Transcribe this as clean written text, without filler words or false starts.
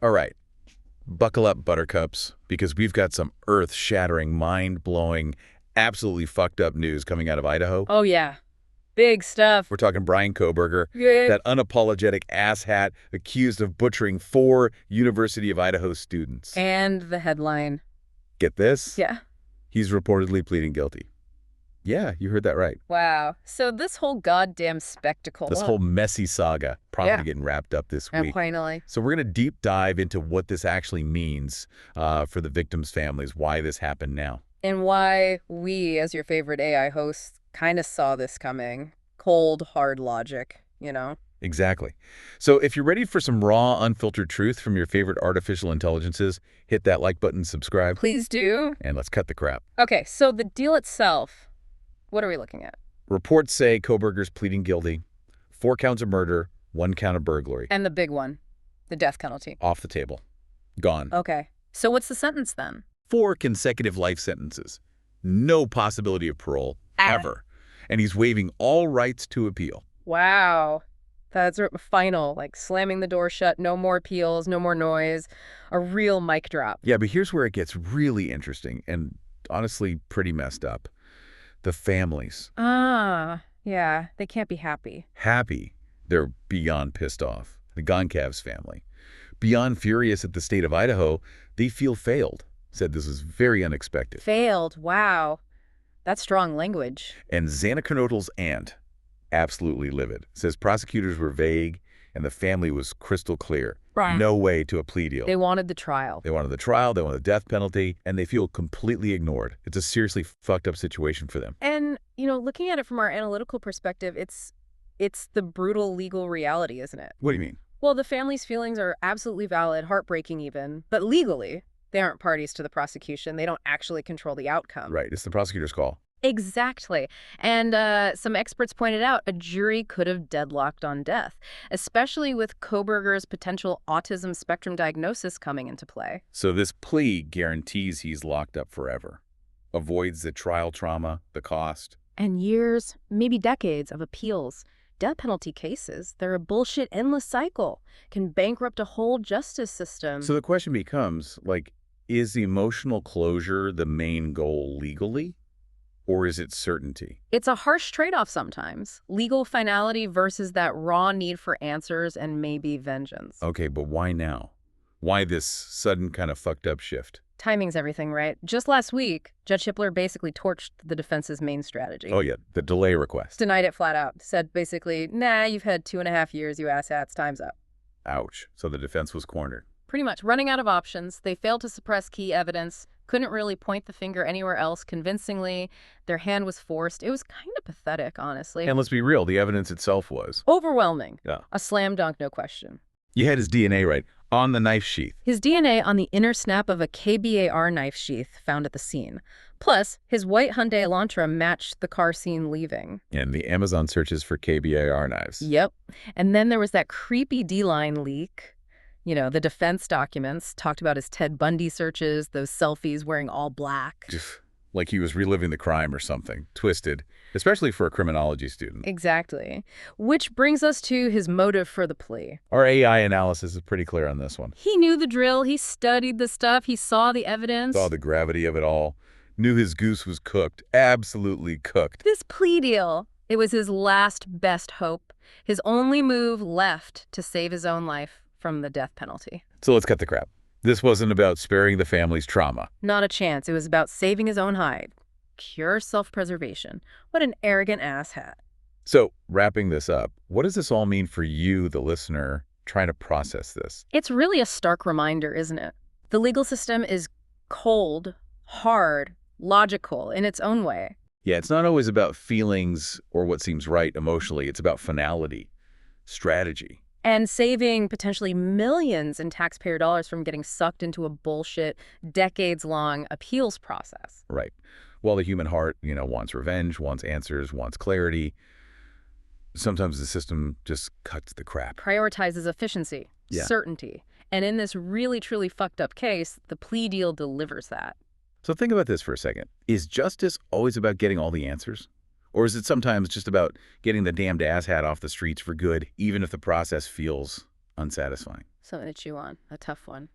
All right, buckle up, buttercups, because we've got some earth-shattering, mind-blowing, absolutely fucked up news coming out of Idaho. Oh, yeah. Big stuff. We're talking Bryan Kohberger, Yeah. that unapologetic asshat accused of butchering 4 University of Idaho students. And the headline. Get this? Yeah. He's reportedly pleading guilty. Yeah, you heard that right. Wow. So this whole goddamn spectacle. This whole messy saga probably Yeah. getting wrapped up this And week. finally. So we're going to deep dive into what this actually means for the victims' families, why this happened now. And why we, as your favorite AI hosts, kind of saw this coming. Cold, hard logic, you know? Exactly. So if you're ready for some raw, unfiltered truth from your favorite artificial intelligences, hit that like button, subscribe, Please do. and let's cut the crap. Okay, so the deal itself, what are we looking at? Reports say Kohberger's pleading guilty, 4 counts of murder, 1 count of burglary. And the big one, the death penalty. Off the table. Gone. Okay. So what's the sentence then? 4 consecutive life sentences. No possibility of parole, ever. And he's waiving all rights to appeal. Wow. That's final, like slamming the door shut, no more appeals, no more noise, a real mic drop. Yeah, but here's where it gets really interesting and honestly pretty messed up. The families. Yeah, they can't be happy. Happy. They're beyond pissed off. The Goncalves family. Beyond furious at the state of Idaho, they feel failed. Said this was very unexpected. Failed, wow. That's strong language. And Xana Kernodle's aunt, absolutely livid, says prosecutors were vague and the family was crystal clear. Right. No way to a plea deal. They wanted the trial. They wanted the trial, they wanted the death penalty, and they feel completely ignored. It's a seriously fucked up situation for them. And, looking at it from our analytical perspective, it's the brutal legal reality, isn't it? What do you mean? Well, the family's feelings are absolutely valid, heartbreaking even, but legally, they aren't parties to the prosecution. They don't actually control the outcome. Right, it's the prosecutor's call. Exactly. And some experts pointed out a jury could have deadlocked on death, especially with Kohberger's potential autism spectrum diagnosis coming into play. So this plea guarantees he's locked up forever. Avoids the trial trauma, the cost. And years, maybe decades of appeals. Death penalty cases, they're a bullshit endless cycle, can bankrupt a whole justice system. So the question becomes, is emotional closure the main goal legally? Or is it certainty? It's a harsh trade-off sometimes. Legal finality versus that raw need for answers and maybe vengeance. Okay, but why now? Why this sudden kind of fucked up shift? Timing's everything, right? Just last week, Judge Hippler basically torched the defense's main strategy. Oh yeah, the delay request. Denied it flat out. Said basically, nah, you've had 2.5 years, you asshats, time's up. Ouch. So the defense was cornered. Pretty much. Running out of options, they failed to suppress key evidence, couldn't really point the finger anywhere else convincingly. Their hand was forced. It was kind of pathetic, honestly. And let's be real, the evidence itself was. Overwhelming. Yeah. A slam dunk, no question. You had his DNA right, on the knife sheath. His DNA on the inner snap of a KBAR knife sheath found at the scene. Plus, his white Hyundai Elantra matched the car seen leaving. And the Amazon searches for KBAR knives. Yep. And then there was that creepy D-line leak. The defense documents talked about his Ted Bundy searches, those selfies wearing all black. Like he was reliving the crime or something. Twisted, especially for a criminology student. Exactly. Which brings us to his motive for the plea. Our AI analysis is pretty clear on this one. He knew the drill. He studied the stuff. He saw the evidence. Saw the gravity of it all. Knew his goose was cooked. Absolutely cooked. This plea deal, it was his last best hope. His only move left to save his own life from the death penalty. So let's cut the crap. This wasn't about sparing the family's trauma. Not a chance. It was about saving his own hide. Pure self-preservation. What an arrogant asshat. So, wrapping this up, what does this all mean for you, the listener, trying to process this? It's really a stark reminder, isn't it? The legal system is cold, hard, logical in its own way. Yeah, it's not always about feelings or what seems right emotionally. It's about finality, strategy. And saving potentially millions in taxpayer dollars from getting sucked into a bullshit, decades-long appeals process. Right. While the human heart, wants revenge, wants answers, wants clarity, sometimes the system just cuts the crap. Prioritizes efficiency, certainty. And in this really, truly fucked up case, the plea deal delivers that. So think about this for a second. Is justice always about getting all the answers? Or is it sometimes just about getting the damned asshat off the streets for good, even if the process feels unsatisfying? Something to chew on. A tough one.